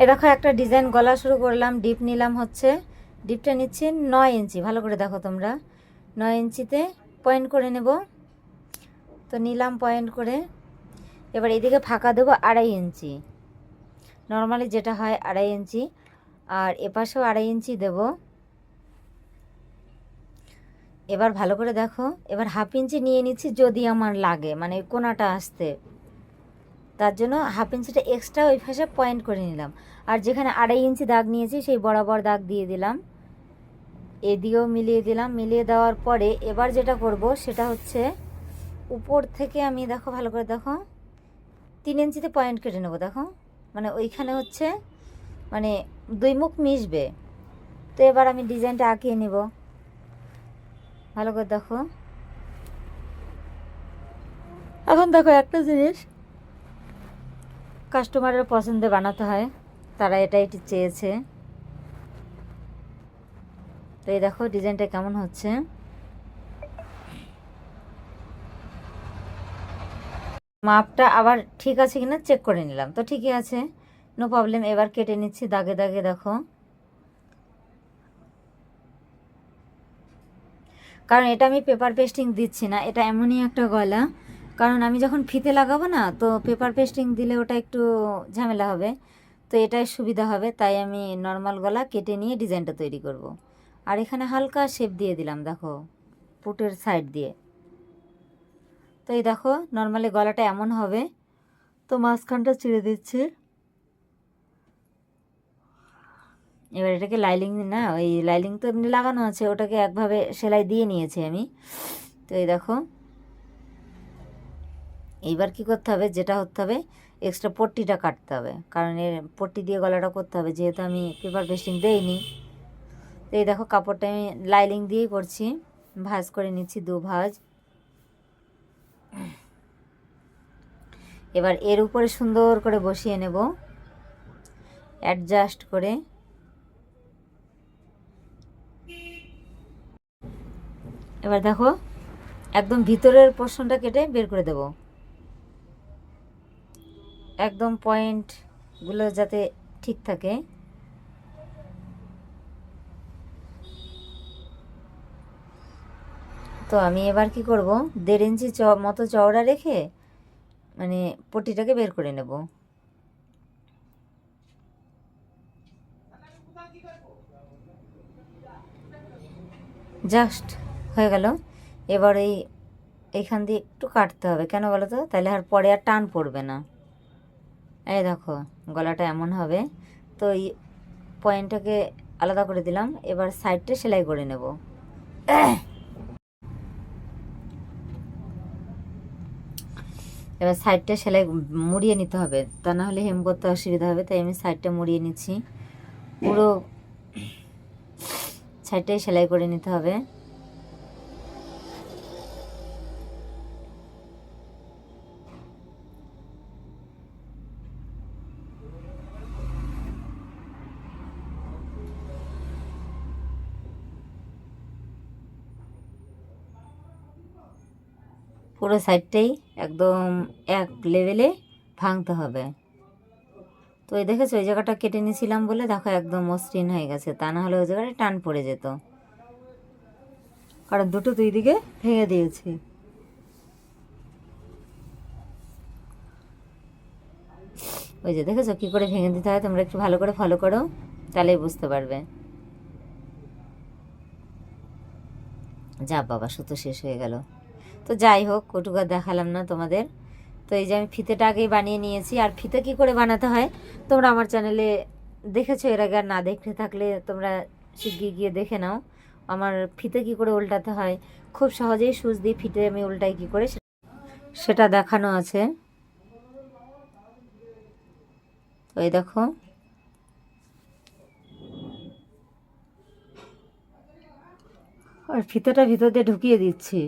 এ দেখো একটা ডিজাইন গলা শুরু করলাম, ডিপ নিলাম হচ্ছে, ডিপটা নিচ্ছি 9 ইঞ্চি। ভালো করে দেখো তোমরা, 9 ইঞ্চিতে পয়েন্ট করে নেব। তো নিলাম পয়েন্ট করে, এবার এদিকে ফাঁকা দেবো 2.5 ইঞ্চি, নর্মালি যেটা হয় 2.5 ইঞ্চি, আর এপাশেও 2.5 ইঞ্চি দেব। এবার ভালো করে দেখো, এবার 1/2 ইঞ্চি নিয়ে নিচ্ছি যদি আমার লাগে, মানে কোনাটা আসতে, তার জন্য 1/2 ইঞ্চিটা এক্সট্রা ওই পাশে পয়েন্ট করে নিলাম। আর যেখানে 2.5 ইঞ্চি দাগ নিয়েছি সেই বরাবর দাগ দিয়ে দিলাম, এদিকেও মিলিয়ে দিলাম। মিলিয়ে দেওয়ার পরে এবার যেটা করব সেটা হচ্ছে উপর থেকে আমি, দেখো ভালো করে দেখো, 3 ইঞ্চিতে পয়েন্ট কেটে নেবো। দেখো মানে ওইখানে হচ্ছে মানে 2 মুখ মিশবে। তো এবার আমি ডিজাইনটা আঁকিয়ে নিব, ভালো করে দেখো। এখন দেখো একটা জিনিস কাস্টমারের পছন্দে বানাতে হয়, তারা এটাই চেয়েছে। তো এই দেখো ডিজাইনটা কেমন হচ্ছে। মাপটা আবার ঠিক আছে কিনা চেক করে নিলাম, তো ঠিকই আছে, নো প্রবলেম। এবার কেটে নিচ্ছি দাগে দাগে। দেখো কারণ এটা আমি পেপার পেস্টিং দিচ্ছি না, এটা এমনই একটা গলা, কারণ আমি যখন ফিতে লাগাবো না, তো পেপার পেস্টিং দিলে ওটা একটু ঝামেলা হবে, তো এটাই সুবিধা হবে। তাই আমি নর্মাল গলা কেটে নিয়ে ডিজাইনটা তৈরি করব। আর এখানে হালকা শেপ দিয়ে দিলাম, দেখো পুটের সাইড দিয়ে। তো এই দেখো নর্মালি গলাটা এমন হবে। তো মাঝখানটা ছিঁড়ে দিচ্ছি। এবার এটাকে লাইলিং, না ওই লাইলিং তো এমনি লাগানো আছে, ওটাকে একভাবে সেলাই দিয়ে নিয়েছি আমি। তো এই দেখো এইবার কি করতে হবে, যেটা হতে হবে এক্সট্রা পট্টিটা কাটতে হবে, কারণ এর পট্টি দিয়ে গলাটা করতে হবে, যেহেতু আমি পেপার পেস্টিং দেইনি। তো এই দেখো কাপড়টা আমি লাইলিং দিয়েই করছি, ভাঁজ করে নিচ্ছি 2 ভাঁজ। এবার এর উপরে সুন্দর করে বসিয়ে নেব অ্যাডজাস্ট করে। এবার দেখো একদম ভিতরের পোর্শনটা কেটে বের করে দেব, একদম পয়েন্টগুলো যাতে ঠিক থাকে। তো আমি এবার কি করব, 1.5 ইঞ্চি মতো চওড়া রেখে মানে পট্টিটাকে বের করে নেব। জাস্ট হয়ে গেল। এবার এইখান দিয়ে একটু কাটতে হবে, কেন বলো তো, তাহলে আর পরে আর টান পড়বে না। এই দেখো গলাটা এমন হবে। তো এই পয়েন্টটাকে আলাদা করে দিলাম, এবার সাইডটা সেলাই করে নেব। এবার সাইডটা সেলাই মুড়িয়ে নিতে হবে, তা না হলে হেম করতে অসুবিধা হবে, তাই আমি সাইডটা মুড়িয়ে নিচ্ছি। পুরো সাইডটাই সেলাই করে নিতে হবে। পুরো সাইডটাই একদম এক লেভেলে ভাঙতে হবে। তো এই দেখেছো ওই জায়গাটা কেটে নিয়েছিলাম বলে দেখো একদম মসৃণ হয়ে গেছে, তা না হলে ওই জায়গাটা টান পড়ে যেত, কারণ দুটো 2 দিকে ভেঙে দিয়েছি। ওই যে দেখেছো কী করে ভেঙে দিতে হয়, তোমরা একটু ভালো করে ফলো করো, তাহলেই বুঝতে পারবে। যা বাবা সুতো শেষ হয়ে গেল। তো যাই হোক ওটুকু আর দেখালাম না তোমাদের। তো এই যে আমি ফিতেটা আগেই বানিয়ে নিয়েছি, আর ফিতে কী করে বানাতে হয় তোমরা আমার চ্যানেলে দেখেছো এর আগে, আর না দেখে থাকলে তোমরা শিগগির গিয়ে দেখে নাও আমার ফিতে কী করে উল্টাতে হয়। খুব সহজেই সুচ দিয়ে ফিতে আমি উল্টাই কী করে সেটা দেখানো আছে। ওই দেখো আর ফিতেটা ভিতর দিয়ে ঢুকিয়ে দিচ্ছি,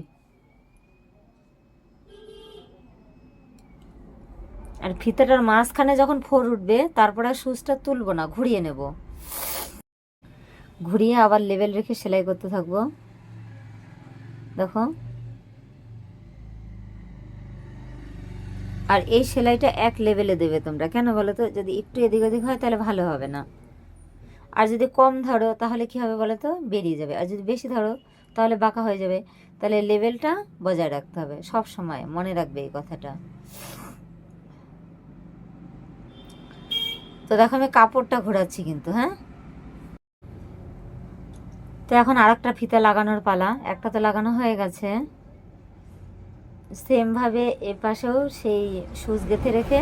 আর ফিতেটার মাঝখানে যখন ফোর উঠবে তারপরে আর সুচটা তুলবো না, ঘুরিয়ে নেব, ঘুরিয়ে আবার লেভেল রেখে সেলাই করতে থাকবো। দেখো আর এই সেলাইটা এক লেভেলে দেবে তোমরা, কেন বলো তো, যদি একটু এদিক ওদিক হয় তাহলে ভালো হবে না। আর যদি কম ধরো তাহলে কি হবে বলো তো, বেরিয়ে যাবে। আর যদি বেশি ধরো তাহলে বাঁকা হয়ে যাবে। তাহলে লেভেলটা বজায় রাখতে হবে, সব সময় মনে রাখবে এই কথাটা। তো দেখো আমি কাপড়টা ঘোরাচ্ছি কিন্তু, হ্যাঁ। তো এখন আর একটা ফিতা লাগানোর পালা। একটা তো লাগানো হয়ে গেছে, সেমভাবে এ পাশেও সেই সুচ গেঁথে রেখে,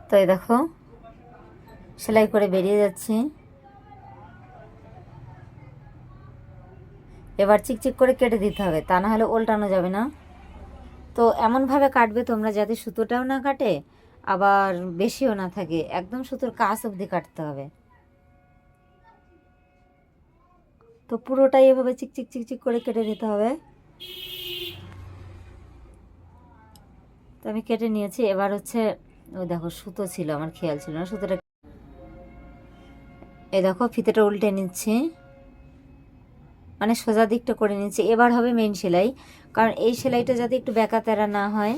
তো এই দেখো সেলাই করে বেরিয়ে যাচ্ছি। এবার চিকচিক করে কেটে দিতে হবে, তা না হলে উল্টানো যাবে না। তো এমনভাবে কাটবে তোমরা যাতে সুতোটাও না কাটে আবার বেশিও না থাকে, একদম সুতোর কাছ অবধি কাটতে হবে। তো পুরোটাই এভাবে চিকচিক চিকচিক করে কেটে দিতে হবে। তো আমি কেটে নিয়েছি। এবার হচ্ছে ওই দেখো সুতো ছিল, আমার খেয়াল ছিল না সুতোটা। এই দেখো ফিতেটা উল্টে নিচ্ছি, মানে সোজা দিকটা করে নিচ্ছি। এবার হবে মেন সেলাই, কারণ এই সেলাইটা যাতে একটু বেঁকা তেরা না হয়,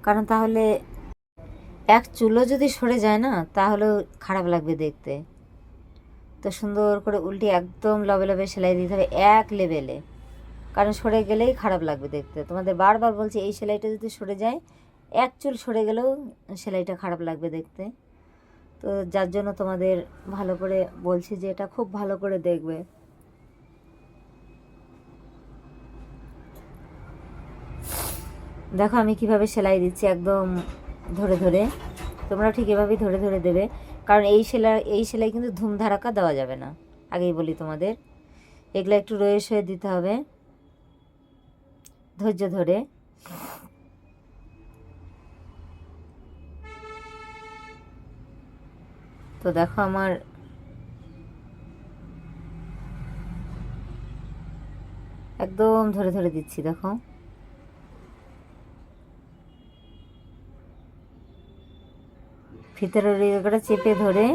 কারণ তাহলে এক চুলো যদি সরে যায় না তাহলেও খারাপ লাগবে দেখতে। তো সুন্দর করে উল্টে একদম লবে লবে সেলাই দিতে হবে এক লেভেলে, কারণ সরে গেলেই খারাপ লাগবে দেখতে। তোমাদের বারবার বলছি এই সেলাইটা যদি সরে যায়, এক চুল সরে গেলেও সেলাইটা খারাপ লাগবে দেখতে। তো যার জন্য তোমাদের ভালো করে বলছি যে এটা খুব ভালো করে দেখবে। দেখো আমি কিভাবে সেলাই দিচ্ছি, একদম ধরে ধরে। তোমরা ঠিক এভাবেই ধরে ধরে দেবে, কারণ এই সেলাই কিন্তু ধুমধারাক্কা দেওয়া যাবে না, আগেই বলি তোমাদের। এগুলো একটু রয়ে সয়ে দিতে হবে ধৈর্য ধরে। তো দেখো আমার একদম ধরে ধরে দিচ্ছি, দেখো ভিতরের জায়গাটা চেপে ধরে,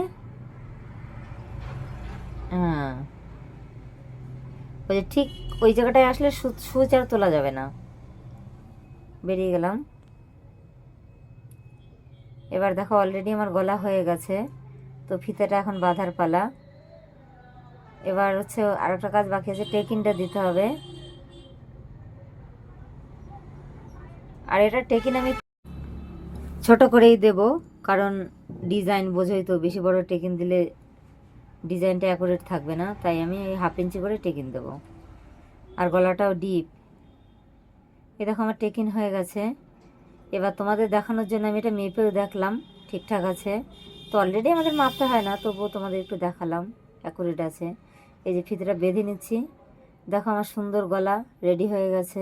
হ্যাঁ ওই যে ঠিক ওই জায়গাটায় আসলে সুচ আর তোলা যাবে না। বেরিয়ে গেলাম। এবার দেখো অলরেডি আমার গলা হয়ে গেছে, তো ফিতাটা এখন বাঁধার পালা। এবার হচ্ছে আরেকটা কাজ বাকি আছে, টেকিনটা দিতে হবে। আর এটা টেকিন আমি ছোট করেই দেব, কারণ ডিজাইন বোঝোই তো, বেশি বড় টেকিন দিলে ডিজাইনটা অ্যাকুরেট থাকবে না, তাই আমি এই 1/2 ইঞ্চি করে টেকিন দেব। আর গলাটাও ডিপ। এই দেখো আমার টেকিন হয়ে গেছে। এবার তোমাদের দেখানোর জন্য আমি এটা মেপেও দেখলাম ঠিকঠাক আছে। তো অলরেডি আমাদের মাপতে হয় না, তবুও তোমাদের একটু দেখালাম অ্যাকুরেট আছে। এই যে ফিতেটা বেঁধে নিচ্ছি, দেখো আমার সুন্দর গলা রেডি হয়ে গেছে।